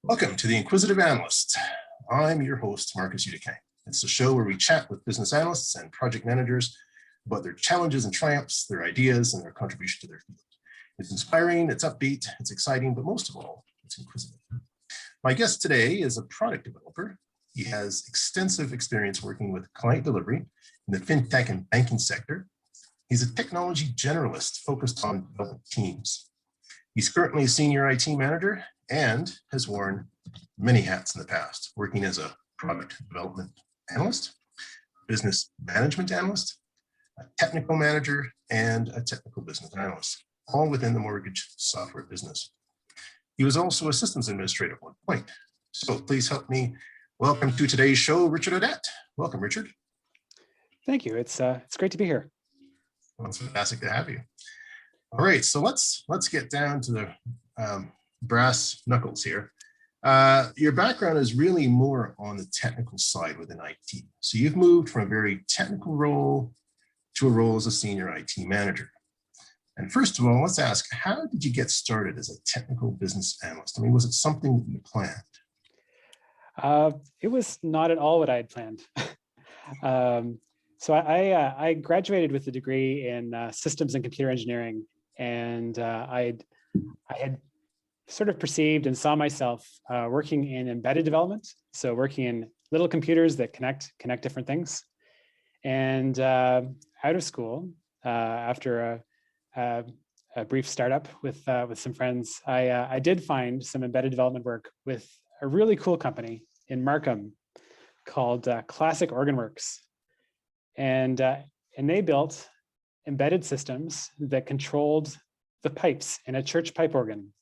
Welcome to the Inquisitive Analyst. I'm your host, Marcus Utica. It's a show where we chat with business analysts and project managers about their challenges and triumphs, their ideas, and their contribution to their field. It's inspiring, it's upbeat, it's exciting, but most of all, it's inquisitive. My guest today is a product developer. He has extensive experience working with client delivery in the fintech and banking sector. He's a technology generalist focused on development teams. He's currently a senior IT manager and has worn many hats in the past, working as a product development analyst, business management analyst, a technical manager, and a technical business analyst, all within the mortgage software business. He was also a systems administrator at one point. So please help me welcome to today's show, Richard Audette. Welcome, Richard. Thank you. It's great to be here. Well, it's fantastic to have you. All right, so let's get down to the brass knuckles here. Your background is really more on the technical side within IT. So you've moved from a very technical role to a role as a senior IT manager. And first of all, let's ask, how did you get started as a technical business analyst? I mean, was it something that you planned? It was not at all what I had planned. So I graduated with a degree in systems and computer engineering, and I had sort of perceived and saw myself working in embedded development, so working in little computers that connect different things. And out of school, after a brief startup with some friends, I did find some embedded development work with a really cool company in Markham called Classic Organworks, and they built embedded systems that controlled the pipes in a church pipe organ.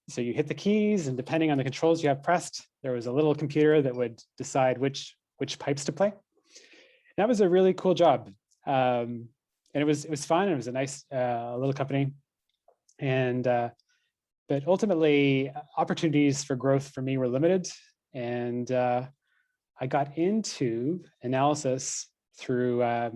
So you hit the keys, and depending on the controls you have pressed, there was a little computer that would decide which pipes to play. That was a really cool job, and it was fun. It was a nice little company, and but ultimately opportunities for growth for me were limited, and I got into analysis through a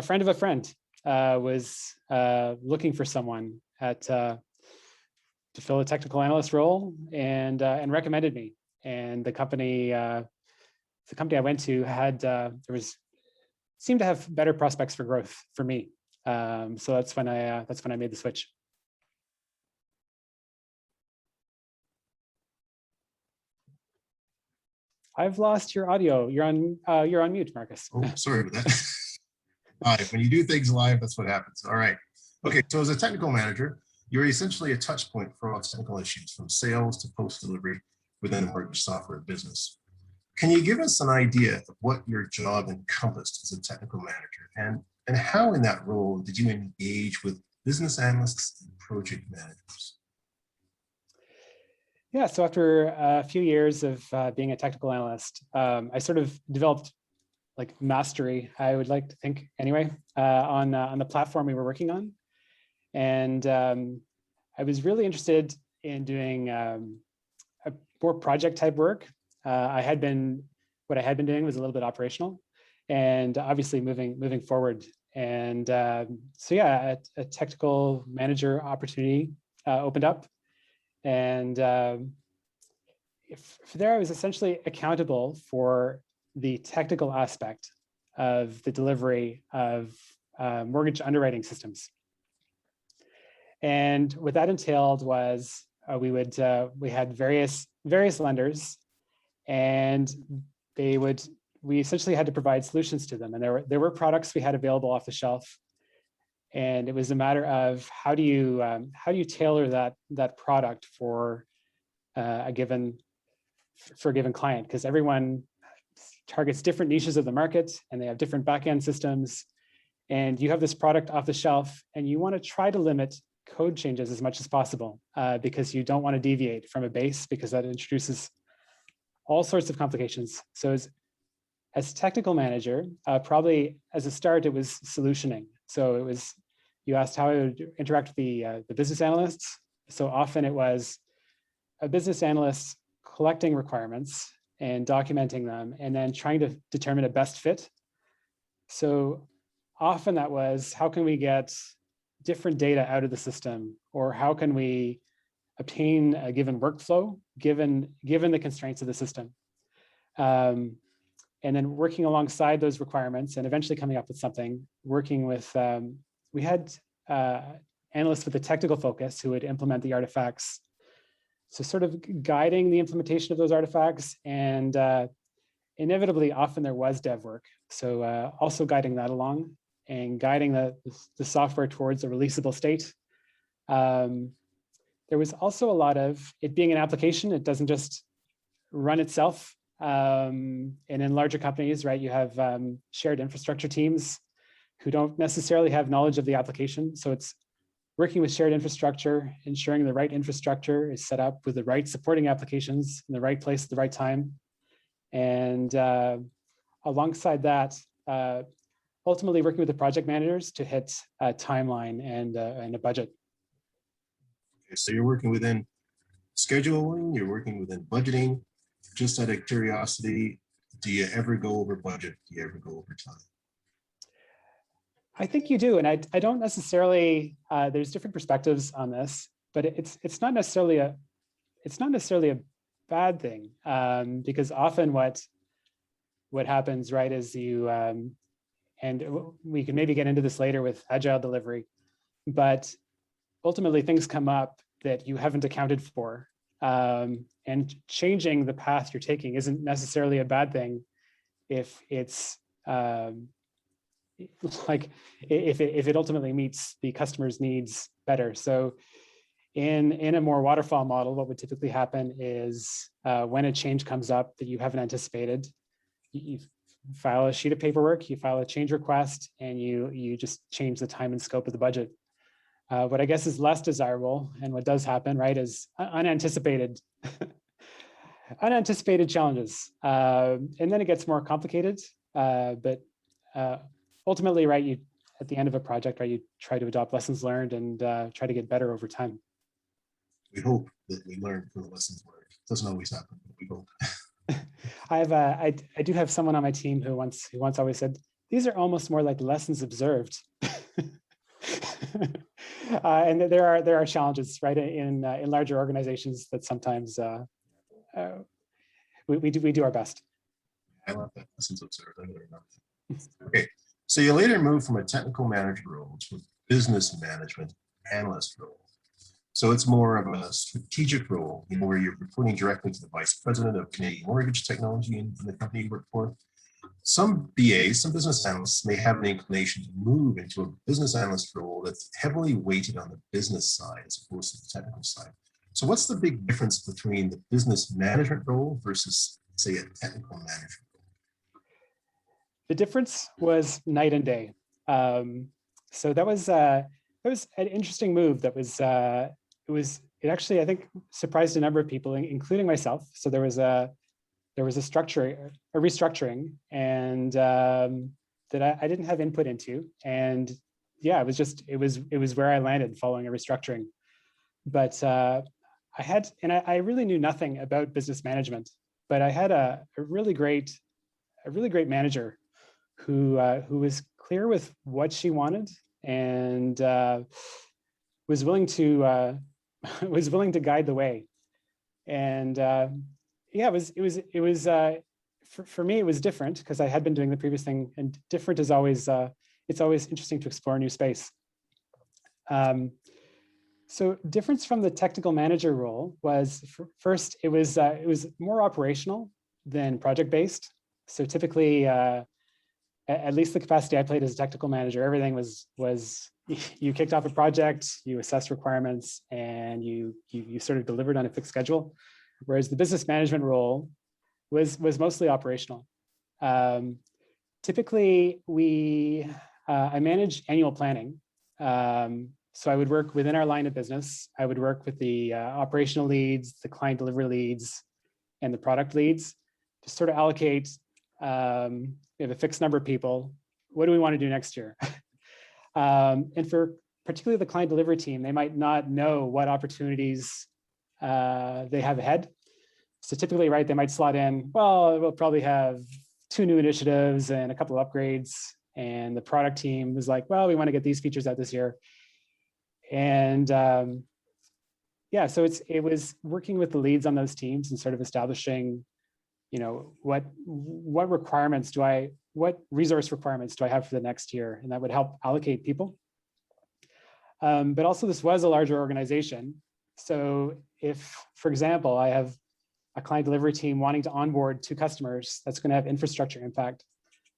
friend of a friend was looking for someone to fill a technical analyst role, and recommended me. And the company I went to seemed to have better prospects for growth for me. So that's when I made the switch. I've lost your audio. You're on mute, Marcus. Oh, sorry about that. All right, when you do things live, that's what happens. All right. Okay, so as a technical manager, you're essentially a touch point for all technical issues, from sales to post-delivery within a mortgage software business. Can you give us an idea of what your job encompassed as a technical manager, and how in that role did you engage with business analysts and project managers? Yeah, so after a few years of being a technical analyst, I sort of developed like mastery, I would like to think anyway, on the platform we were working on. And I was really interested in doing a more project type work. What I had been doing was a little bit operational, and obviously moving forward. And so yeah, a technical manager opportunity opened up, and there I was essentially accountable for the technical aspect of the delivery of mortgage underwriting systems. And what that entailed was we had various lenders, and we essentially had to provide solutions to them. And there were products we had available off the shelf, and it was a matter of how do you tailor that product for a given client, because everyone targets different niches of the market, and they have different backend systems. And you have this product off the shelf, and you want to try to limit code changes as much as possible, because you don't want to deviate from a base, because that introduces all sorts of complications. So as technical manager, probably as a start, it was solutioning. So you asked how I would interact with the business analysts. So often it was a business analyst collecting requirements and documenting them, and then trying to determine a best fit. So often that was, how can we get different data out of the system, or how can we obtain a given workflow, given the constraints of the system. And then working alongside those requirements and eventually coming up with something, working with, we had analysts with a technical focus who would implement the artifacts. So sort of guiding the implementation of those artifacts, and inevitably often there was dev work. So also guiding that along and guiding the software towards a releasable state. There was also a lot of it being an application. It doesn't just run itself. And in larger companies, right, you have shared infrastructure teams who don't necessarily have knowledge of the application. So it's working with shared infrastructure, ensuring the right infrastructure is set up with the right supporting applications in the right place at the right time. And alongside that, ultimately working with the project managers to hit a timeline and a budget. Okay, so you're working within scheduling, you're working within budgeting. Just out of curiosity, do you ever go over budget? Do you ever go over time? I think you do, and I don't necessarily. There's different perspectives on this, but it's not necessarily a bad thing, because often what happens, right, is you and we can maybe get into this later with agile delivery, but ultimately things come up that you haven't accounted for. And changing the path you're taking isn't necessarily a bad thing if it's like if it ultimately meets the customer's needs better. So in a more waterfall model, what would typically happen is when a change comes up that you haven't anticipated, you file a sheet of paperwork, you file a change request, and you just change the time and scope of the budget. What I guess is less desirable, and what does happen, right, is unanticipated challenges. And then it gets more complicated. But ultimately, right, you at the end of a project, right, you try to adopt lessons learned and try to get better over time. We hope that we learn from the lessons learned. It doesn't always happen, but we hope. I do have someone on my team who once always said, these are almost more like lessons observed. And there are challenges, right, in larger organizations that sometimes we do our best. I love that, lessons observed. I really love that. Okay, so you later moved from a technical manager role to a business management analyst role. So it's more of a strategic role, where you're reporting directly to the vice president of Canadian mortgage technology in the company you work for. Some BAs, some business analysts may have an inclination to move into a business analyst role that's heavily weighted on the business side as opposed to the technical side. So what's the big difference between the business management role versus, say, a technical management role? The difference was night and day. So that was an interesting move. It actually, I think, surprised a number of people, including myself. So there was a restructuring, and that I didn't have input into. And yeah, it was where I landed following a restructuring. But I really knew nothing about business management, but I had a really great manager who was clear with what she wanted and was willing to guide the way. And yeah, it was for me, it was different because I had been doing the previous thing, and different is always, it's always interesting to explore a new space. So difference from the technical manager role was, first, it was more operational than project-based. So typically, at least the capacity I played as a technical manager, everything was you kicked off a project, you assessed requirements, and you sort of delivered on a fixed schedule. Whereas the business management role was mostly operational. Typically, I manage annual planning. So I would work within our line of business. I would work with the operational leads, the client delivery leads, and the product leads to sort of allocate. We have a fixed number of people. What do we want to do next year? And for particularly the client delivery team, they might not know what opportunities they have ahead. So typically, right, they might slot in, well, we'll probably have 2 new initiatives and a couple of upgrades. And the product team is like, well, we want to get these features out this year. And Yeah, so it was working with the leads on those teams and sort of establishing, what resource requirements do I have for the next year, and that would help allocate people. But also, this was a larger organization. So if, for example, I have a client delivery team wanting to onboard 2 customers, that's going to have infrastructure impact.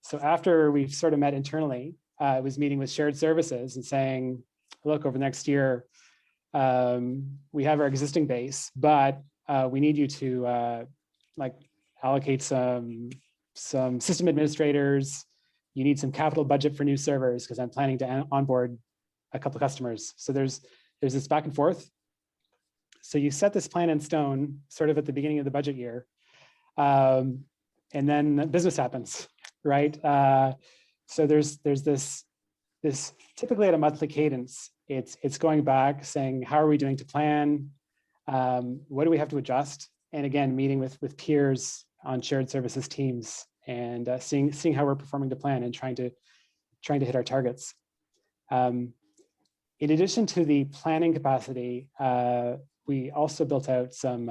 So after we've sort of met internally, I was meeting with shared services and saying, look, over the next year, we have our existing base, but we need you to allocate some system administrators. You need some capital budget for new servers because I'm planning to onboard a couple of customers. So there's this back and forth. So you set this plan in stone sort of at the beginning of the budget year, and then business happens, right? So there's this typically at a monthly cadence. It's going back saying, how are we doing to plan? What do we have to adjust? And again, meeting with peers on shared services teams and seeing how we're performing to plan and trying to hit our targets. In addition to the planning capacity, we also built out some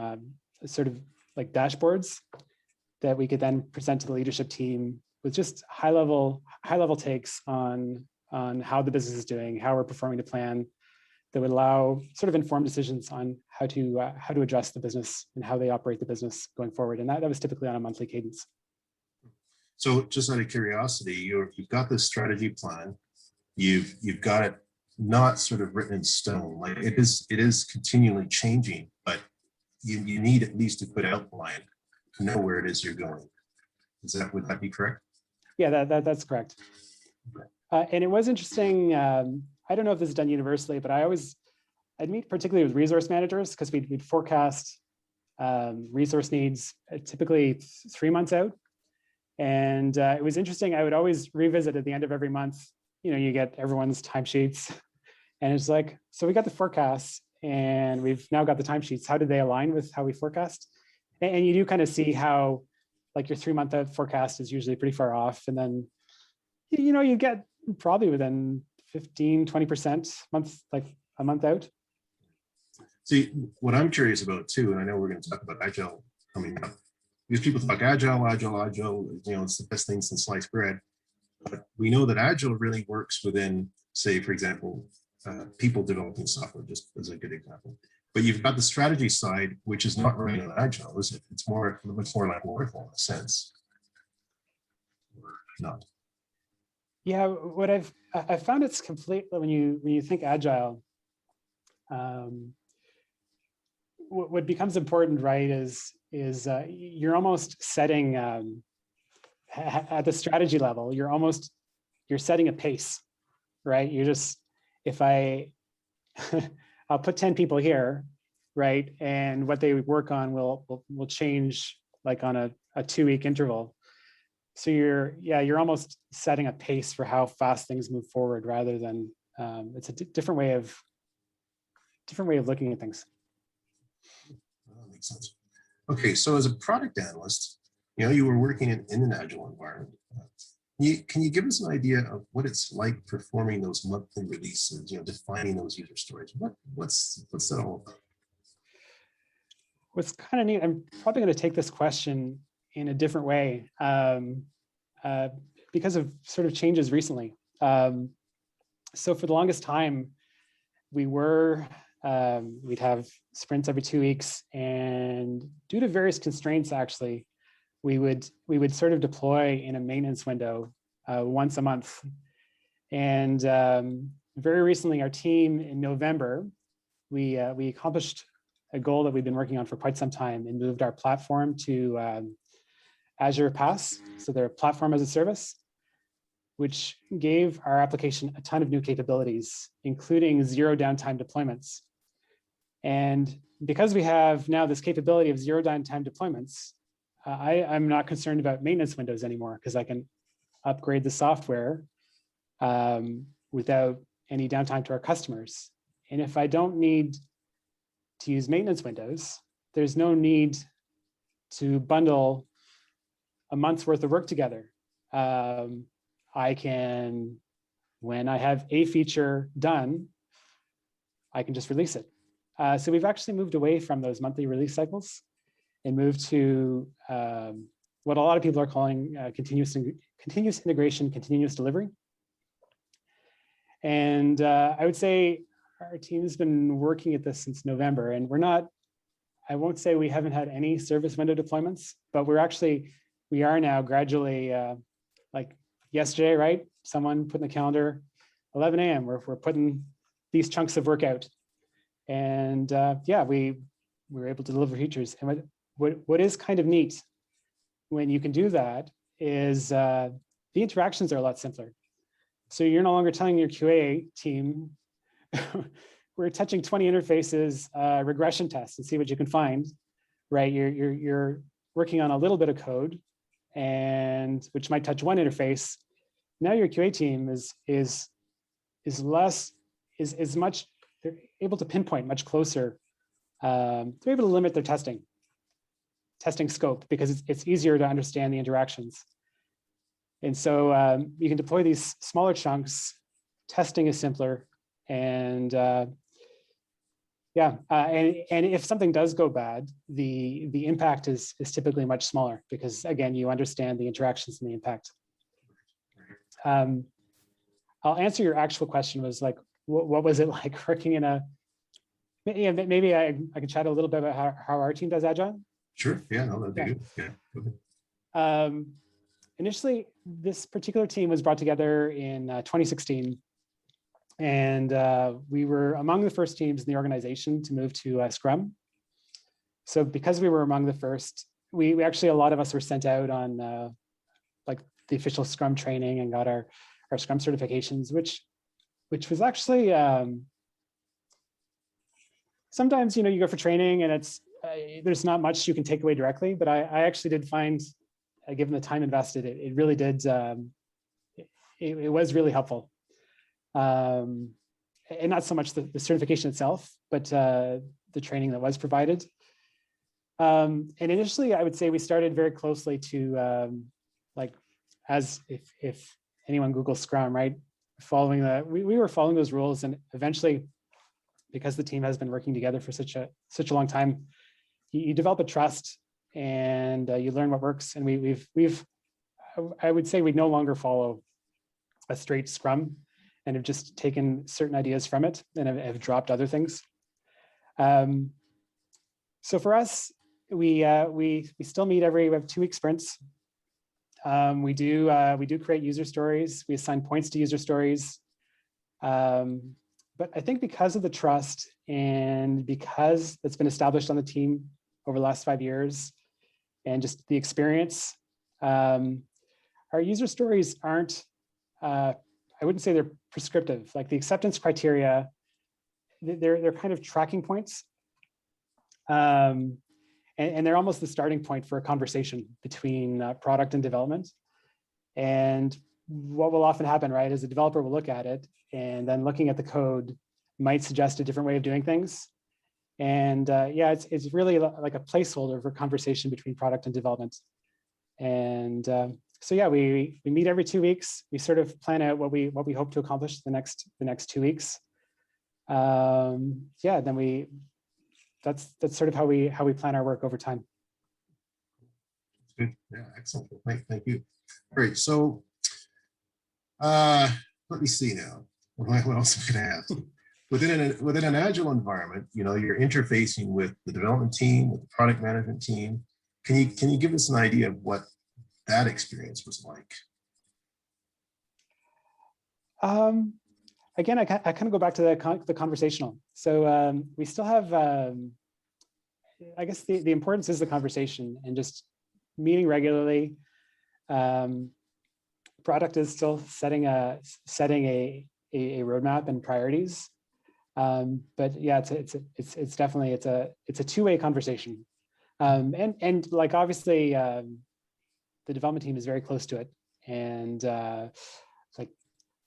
sort of like dashboards that we could then present to the leadership team with just high level takes on how the business is doing, how we're performing to plan, that would allow sort of informed decisions on how to adjust the business and how they operate the business going forward. And that was typically on a monthly cadence. So just out of curiosity, you've got this strategy plan, you've got it not sort of written in stone, like it is continually changing, but you need at least a good outline to know where it is you're going. Would that be correct? Yeah, that's correct. And it was interesting. I don't know if this is done universally, but I'd meet particularly with resource managers because we'd forecast resource needs typically 3 months out. And it was interesting. I would always revisit at the end of every month. You get everyone's timesheets, and it's like, so we got the forecasts, and we've now got the timesheets. How did they align with how we forecast? And you do kind of see how, like, your 3 month out forecast is usually pretty far off, and then you get probably within 15-20% a month out. See, what I'm curious about too, and I know we're going to talk about Agile coming up, because people talk Agile, it's the best thing since sliced bread. But we know that Agile really works within, say, for example, people developing software, just as a good example. But you've got the strategy side, which is not really on Agile, is it? It's more like Waterfall in a sense, or not. Yeah, what I've found, it's complete when you think Agile. What becomes important, right, is you're almost setting at the strategy level. You're setting a pace, right? I'll put 10 people here, right, and what they work on will change like on a 2-week interval. So you're almost setting a pace for how fast things move forward, rather than it's a different way of looking at things. That makes sense. Okay, so as a product analyst, you were working in an Agile environment. Can you give us an idea of what it's like performing those monthly releases, defining those user stories? What's that all about? What's kind of neat, I'm probably going to take this question in a different way because of sort of changes recently. So for the longest time, we'd have sprints every 2 weeks, and due to various constraints, actually, we would sort of deploy in a maintenance window once a month. And very recently, our team in November, we accomplished a goal that we've been working on for quite some time, and moved our platform to Azure PaaS, so they're platform as a service, which gave our application a ton of new capabilities, including 0 downtime deployments. And because we have now this capability of 0 downtime deployments, I'm not concerned about maintenance windows anymore, because I can upgrade the software without any downtime to our customers. And if I don't need to use maintenance windows, there's no need to bundle a month's worth of work together. I can, when I have a feature done, I can just release it. So we've actually moved away from those monthly release cycles and moved to what a lot of people are calling continuous integration, continuous delivery. And I would say our team has been working at this since November, and I won't say we haven't had any service window deployments, but we are now gradually, like yesterday, right? Someone put in the calendar, 11 a.m. We're putting these chunks of work out. And yeah, we were able to deliver features. And what is kind of neat when you can do that is the interactions are a lot simpler. So you're no longer telling your QA team, we're touching 20 interfaces, regression tests and see what you can find, right? You're working on a little bit of code, and which might touch one interface. Now your QA team is much, they're able to pinpoint much closer. They're able to limit their testing scope because it's easier to understand the interactions. And so you can deploy these smaller chunks. Testing is simpler, and yeah, and if something does go bad, the impact is typically much smaller because again, you understand the interactions and the impact. I'll answer your actual question was like, what was it like working in a? Yeah, maybe I can chat a little bit about how our team does Agile. Sure. Yeah. No, that'd be good. Yeah. Initially, this particular team was brought together in 2016. And we were among the first teams in the organization to move to Scrum. So because we were among the first, we actually, a lot of us were sent out on like the official Scrum training and got our Scrum certifications, which was actually, sometimes, you go for training and it's, there's not much you can take away directly, but I actually did find, given the time invested, it really did, it was really helpful. And not so much the certification itself, but the training that was provided. And initially, I would say we started very closely to, like, as if anyone Googles Scrum, right? Following we were following those rules, and eventually, because the team has been working together for such a long time, you develop a trust, and you learn what works. And I would say we no longer follow a straight Scrum, and have just taken certain ideas from it and have dropped other things. So for us, we still meet we have 2-week sprints. We do create user stories. We assign points to user stories. But I think because of the trust and because it's been established on the team over the last 5 years and just the experience, our user stories aren't, I wouldn't say they're prescriptive. Like the acceptance criteria, they're kind of tracking points. And they're almost the starting point for a conversation between product and development. And what will often happen, right, is a developer will look at it and then looking at the code might suggest a different way of doing things. And yeah, it's really like a placeholder for conversation between product and development. And so yeah, we meet every 2 weeks. We sort of plan out what we hope to accomplish the next 2 weeks. Yeah, then that's sort of how we plan our work over time. Good. Yeah, excellent. Thank you. All right, so let me see now. What else can I ask? Within an agile environment, you're interfacing with the development team, with the product management team. Can you give us an idea of what that experience was like? Again, I kind of go back to the conversational. So we still have, I guess the importance is the conversation and just meeting regularly. Product is still setting a roadmap and priorities. But yeah, it's definitely it's a two-way conversation. And like obviously the development team is very close to it, and like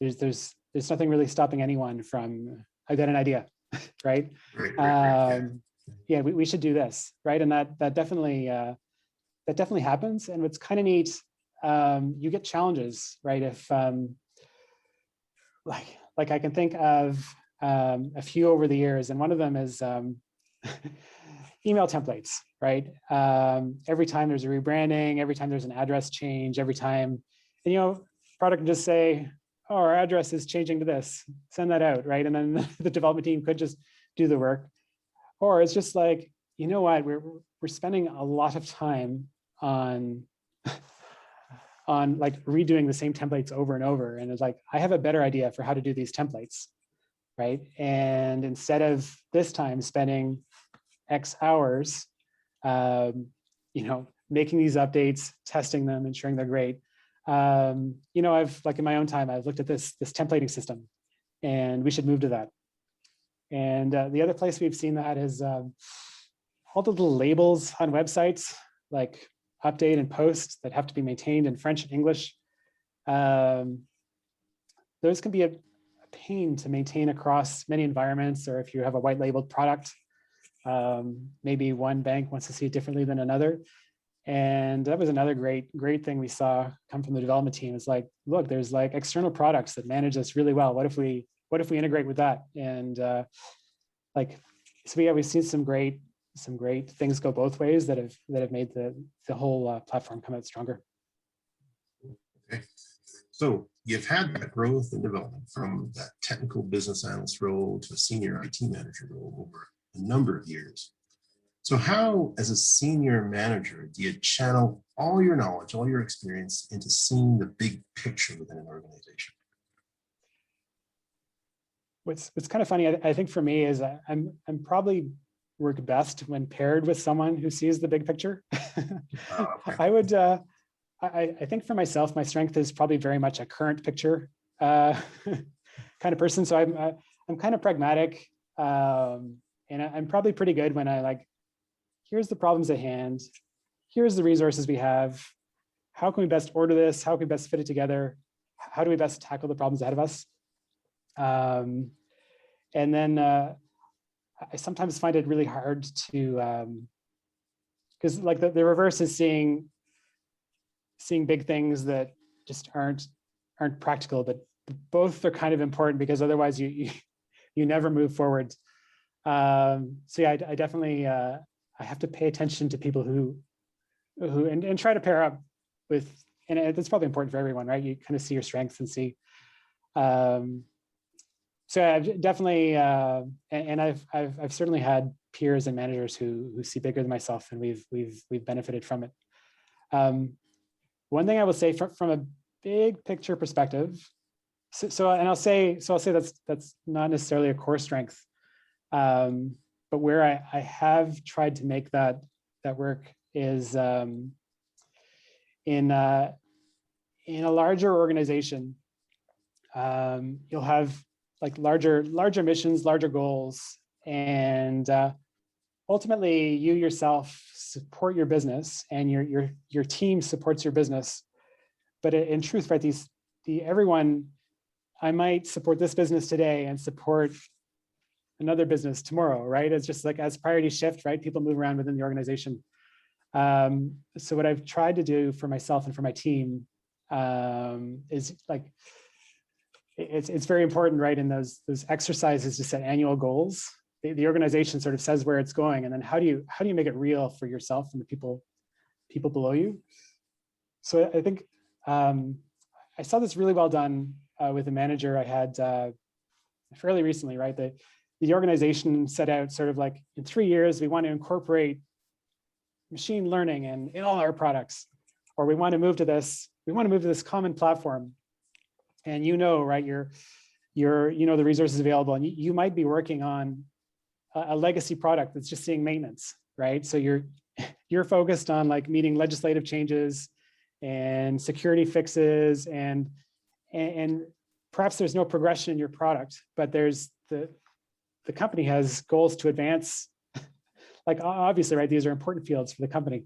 there's nothing really stopping anyone from, I got an idea, right? Right. Yeah, we should do this, right? And that definitely happens. And what's kind of neat, you get challenges, right? If like I can think of a few over the years, and one of them is email templates, right? Every time there's a rebranding, every time there's an address change, every time, and product can just say, oh, our address is changing to this, send that out, right? And then the development team could just do the work. Or it's just like, you know what, we're spending a lot of time on like redoing the same templates over and over. And it's like, I have a better idea for how to do these templates, right? And instead of this time spending X hours, making these updates, testing them, ensuring they're great. I've, like in my own time, I've looked at this templating system, and we should move to that. And the other place we've seen that is all the little labels on websites, like update and post, that have to be maintained in French and English. Those can be a pain to maintain across many environments, or if you have a white labeled product, maybe one bank wants to see it differently than another. And that was another great thing we saw come from the development team. Is like, look, there's like external products that manage this really well. What if we integrate with that? And we've seen some great things go both ways that have made the whole platform come out stronger. Okay, so you've had that growth and development from that technical business analyst role to a senior IT manager role over a number of years. So how, as a senior manager, do you channel all your knowledge, all your experience into seeing the big picture within an organization? What's kind of funny, I think for me, is I'm probably work best when paired with someone who sees the big picture. Okay. I think for myself, my strength is probably very much a current picture kind of person. So I'm kind of pragmatic, and I'm probably pretty good when I like, here's the problems at hand, here's the resources we have, how can we best order this, how can we best fit it together, how do we best tackle the problems ahead of us. And then I sometimes find it really hard to, because like the reverse is seeing big things that just aren't practical, but both are kind of important, because otherwise you never move forward. So yeah, I definitely I have to pay attention to people who and try to pair up with, and it's probably important for everyone, right? You kind of see your strengths and see. So I've definitely, and I've certainly had peers and managers who see bigger than myself, and we've benefited from it. One thing I will say from a big picture perspective, I'll say that's not necessarily a core strength, but where I have tried to make that work is in a larger organization. You'll have like larger missions, larger goals, and ultimately you yourself support your business, and your team supports your business. But in truth, right, everyone, I might support this business today and support another business tomorrow, right? It's just like as priorities shift, right? People move around within the organization. So what I've tried to do for myself and for my team is like, it's very important, right? In those exercises to set annual goals. The organization sort of says where it's going, and then how do you make it real for yourself and the people below you? So I think I saw this really well done with a manager I had fairly recently, right? The organization set out sort of like, in 3 years, we want to incorporate machine learning in all our products, or we want to move to this common platform. And right, the resources available, and you might be working on a legacy product that's just seeing maintenance, right? So you're focused on like meeting legislative changes and security fixes, and perhaps there's no progression in your product, but there's the company has goals to advance. Like obviously, right, these are important fields for the company.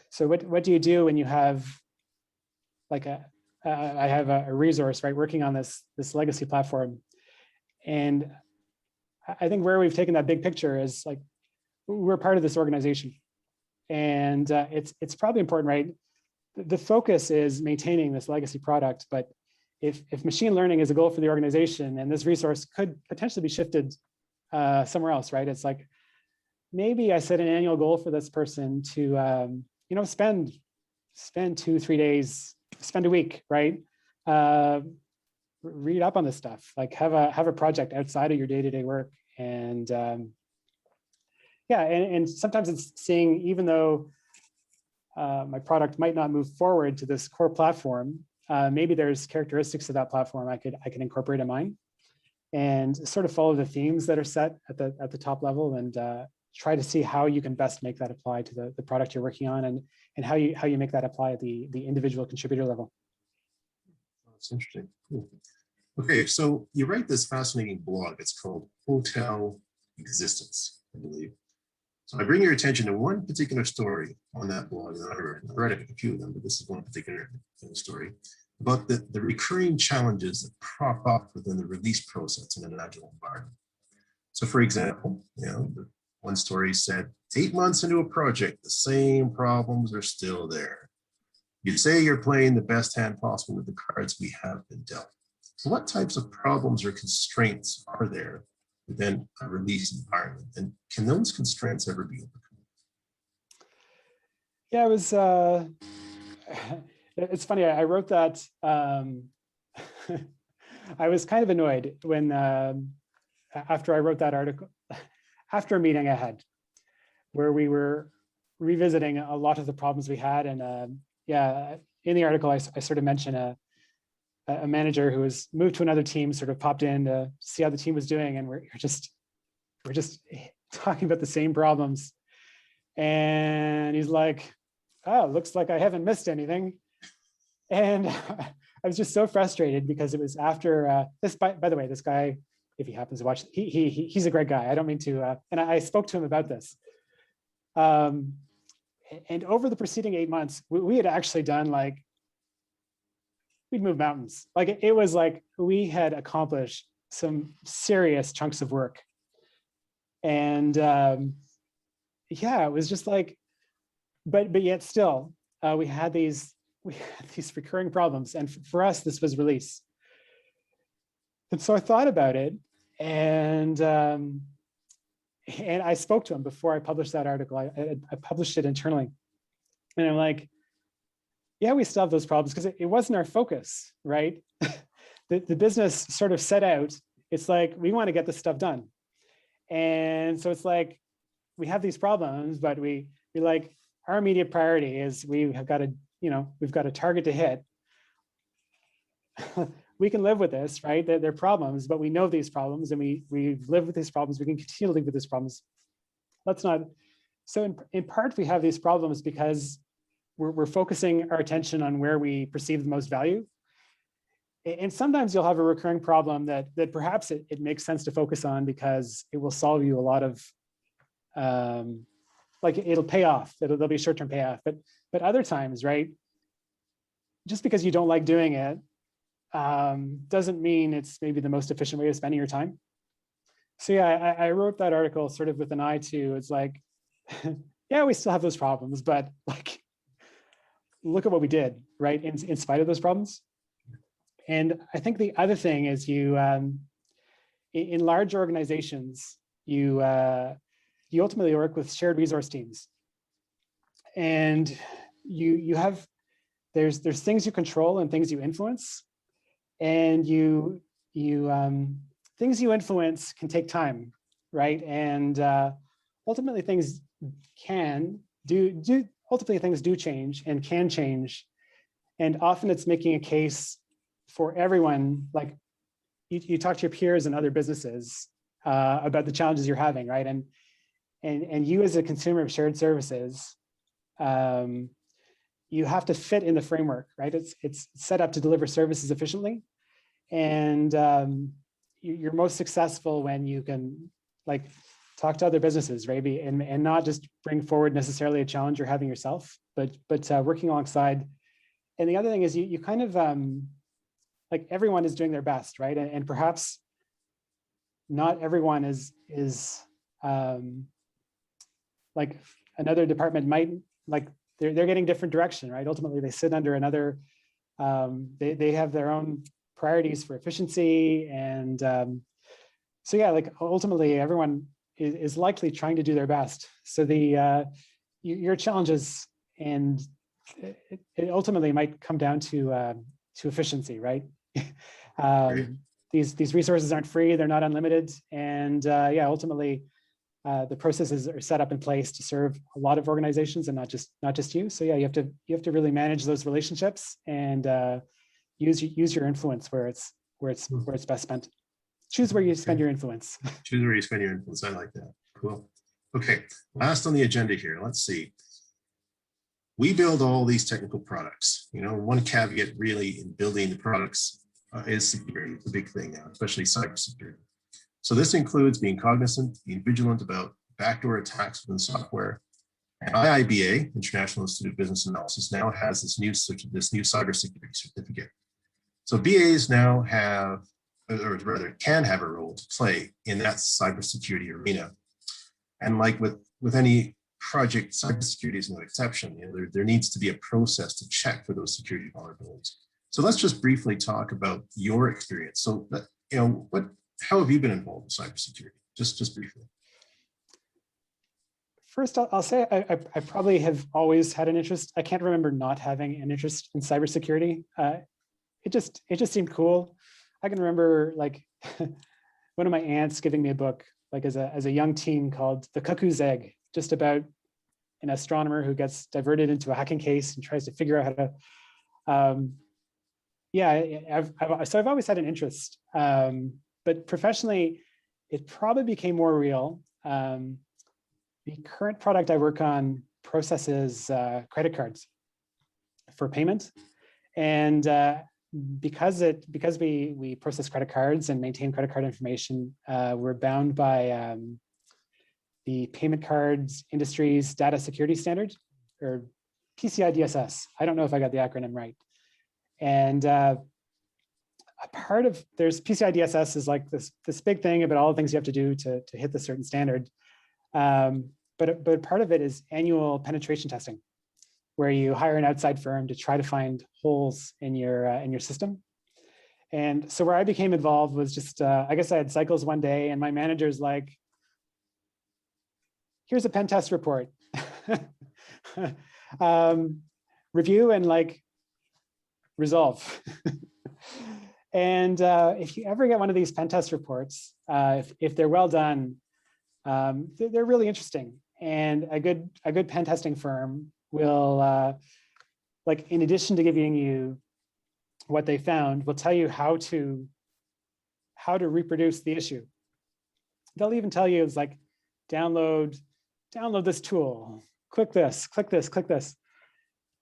So what do you do when you have like I have a resource, right, working on this legacy platform? And I think where we've taken that big picture is like, we're part of this organization, and it's probably important, right? The focus is maintaining this legacy product, but if machine learning is a goal for the organization and this resource could potentially be shifted somewhere else, right? It's like, maybe I set an annual goal for this person to, spend 2-3 days, spend a week, right? Read up on this stuff, like have a project outside of your day-to-day work. And and sometimes it's seeing, even though my product might not move forward to this core platform, maybe there's characteristics of that platform I can incorporate in mine, and sort of follow the themes that are set at the top level, and try to see how you can best make that apply to the product you're working on, and how you make that apply at the individual contributor level. That's interesting. Cool. Okay, so you write this fascinating blog. It's called Hotel Existence, I believe. So I bring your attention to one particular story on that blog. I read a few of them, but this is one particular story about the recurring challenges that crop up within the release process in an agile environment. So for example, one story said, 8 months into a project, the same problems are still there. You'd say you're playing the best hand possible with the cards we have been dealt. So what types of problems or constraints are there within a release environment? And can those constraints ever be overcome? Yeah, it was, it's funny, I wrote that, I was kind of annoyed when, after I wrote that article, after a meeting I had, where we were revisiting a lot of the problems we had. And in the article, I sort of mentioned a manager who was moved to another team, sort of popped in to see how the team was doing. And we're just talking about the same problems. And he's like, oh, looks like I haven't missed anything. And I was just so frustrated because it was after this, by the way, this guy, if he happens to watch, he's a great guy. I don't mean to, and I spoke to him about this. And over the preceding 8 months, we had actually done, like, we'd moved mountains. Like, it was like we had accomplished some serious chunks of work. And it was just like, but yet still, we had these recurring problems. And for us, this was release. And so I thought about it, and I spoke to him before I published that article. I published it internally. And I'm like, yeah, we still have those problems because it wasn't our focus, right? The business sort of set out, it's like, we want to get this stuff done. And so it's like, we have these problems, but we like, our immediate priority is we have got we've got a target to hit. We can live with this, right? They're problems, but we know these problems, and we've lived with these problems. We can continue to live with these problems. Let's not. So in part, we have these problems because we're focusing our attention on where we perceive the most value. And sometimes you'll have a recurring problem that perhaps it makes sense to focus on because it will solve you a lot of, like, it'll pay off. There'll be a short-term payoff. But other times, right? Just because you don't like doing it, doesn't mean it's maybe the most efficient way of spending your time. So yeah, I wrote that article sort of with an eye to, it's like, yeah, we still have those problems, but like, look at what we did, right? In spite of those problems. And I think the other thing is in large organizations, you ultimately work with shared resource teams, and there's things you control and things you influence. And things you influence can take time, right? And ultimately things do change and can change. And often it's making a case for everyone. Like, you talk to your peers and other businesses about the challenges you're having, right? And you as a consumer of shared services, you have to fit in the framework, right? It's set up to deliver services efficiently. And you're most successful when you can, like, talk to other businesses, right? And not just bring forward necessarily a challenge you're having yourself, but working alongside. And the other thing is you kind of, like, everyone is doing their best, right? And perhaps not everyone is like, another department might, like, they're getting different direction, right? Ultimately, they sit under another, they have their own priorities for efficiency. And so yeah, like ultimately everyone is likely trying to do their best. So your challenges and it ultimately might come down to efficiency, right? Right. These resources aren't free, they're not unlimited. And yeah, ultimately the processes are set up in place to serve a lot of organizations and not just you. So yeah, you have to really manage those relationships and use your influence where it's best spent. Choose where you spend your influence. Choose where you spend your influence. I like that. Cool. Okay, last on the agenda here. Let's see. We build all these technical products. You know, one caveat really in building the products is security. It's a big thing now, especially cybersecurity. So this includes being cognizant, being vigilant about backdoor attacks within software. And IIBA, International Institute of Business Analysis, now has this new cybersecurity certificate. So BAs now have, or rather can have a role to play in that cybersecurity arena. And like with any project, cybersecurity is no exception. You know, there needs to be a process to check for those security vulnerabilities. So let's just briefly talk about your experience. So, you know, how have you been involved in cybersecurity? Just briefly. First, I'll say I probably have always had an interest. I can't remember not having an interest in cybersecurity. It just seemed cool. I can remember like one of my aunts giving me a book like as a young teen called The Cuckoo's Egg, just about an astronomer who gets diverted into a hacking case and tries to figure out how to. Yeah, I've always had an interest, but professionally, it probably became more real. The current product I work on processes credit cards for payment, and because we process credit cards and maintain credit card information, we're bound by the payment cards industry's data security standard, or PCI DSS. I don't know if I got the acronym right. And a part of there's PCI DSS is like this big thing about all the things you have to do to hit the certain standard. But part of it is annual penetration testing, where you hire an outside firm to try to find holes in your system. And so where I became involved was just, I guess I had cycles one day and my manager's like, here's a pen test report. Review and like resolve. And if you ever get one of these pen test reports, if they're well done, they're really interesting. And a good pen testing firm will, like, in addition to giving you what they found, will tell you how to reproduce the issue. They'll even tell you it's like, download this tool, click this, click this, click this.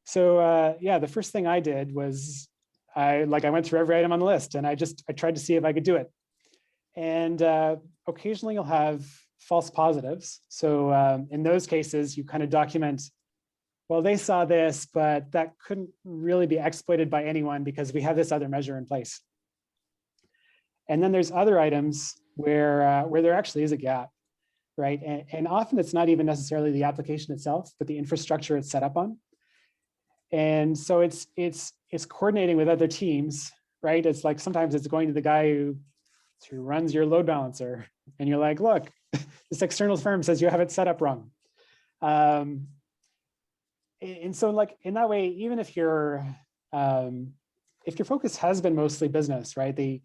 So yeah, the first thing I did was I went through every item on the list and I tried to see if I could do it. And occasionally you'll have false positives. So in those cases, you kind of document, well, they saw this, but that couldn't really be exploited by anyone because we have this other measure in place. And then there's other items where there actually is a gap, right? And often it's not even necessarily the application itself, but the infrastructure it's set up on. And so it's coordinating with other teams, right? It's like sometimes it's going to the guy who runs your load balancer, and you're like, look, this external firm says you have it set up wrong. And so, like, in that way, even if your focus has been mostly business, right?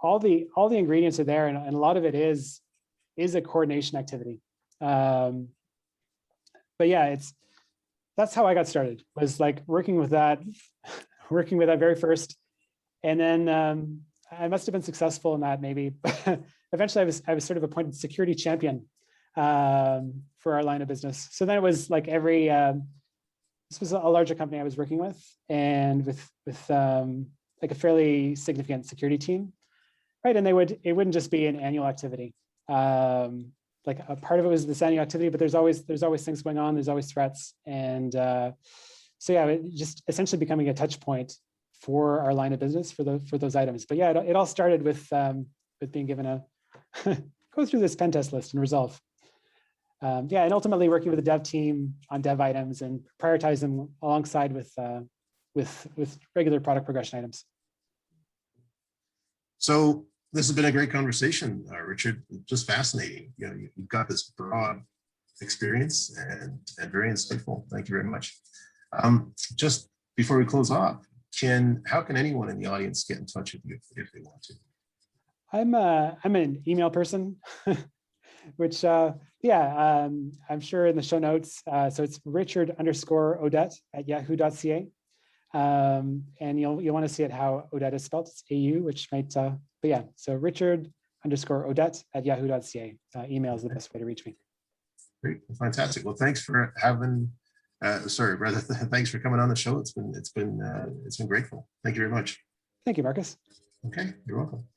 All the ingredients are there, and a lot of it is a coordination activity. But yeah, that's how I got started, was like working with that very first. And then I must have been successful in that maybe. Eventually I was sort of appointed security champion for our line of business. So then it was like this was a larger company I was working with, and with like a fairly significant security team, right? And it wouldn't just be an annual activity. Like a part of it was this annual activity, but there's always things going on. There's always threats, and so yeah, it just essentially becoming a touch point for our line of business for those items. But yeah, it all started with being given a go through this pen test list and resolve. Yeah, and ultimately working with the dev team on dev items and prioritize them alongside with regular product progression items. So this has been a great conversation, Richard. Just fascinating. You know, you've got this broad experience and very insightful. Thank you very much. Just before we close off, how can anyone in the audience get in touch with you if they want to? I'm an email person, which I'm sure in the show notes. So it's Richard_Audette@yahoo.ca. And you'll want to see it how Audette is spelled. It's AU, which might, but yeah. So Richard_Audette@yahoo.ca. Email is the best way to reach me. Great, fantastic. Well, thanks for having. Thanks for coming on the show. It's been grateful. Thank you very much. Thank you, Marcus. Okay, you're welcome.